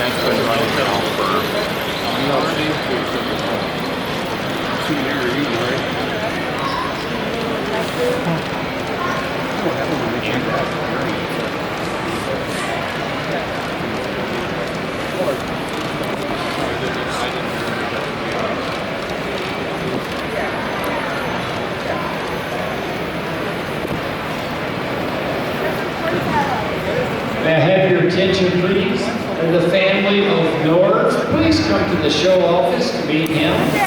that's been running now for May I have your attention, please? And the family of North, please come to the show office to meet him.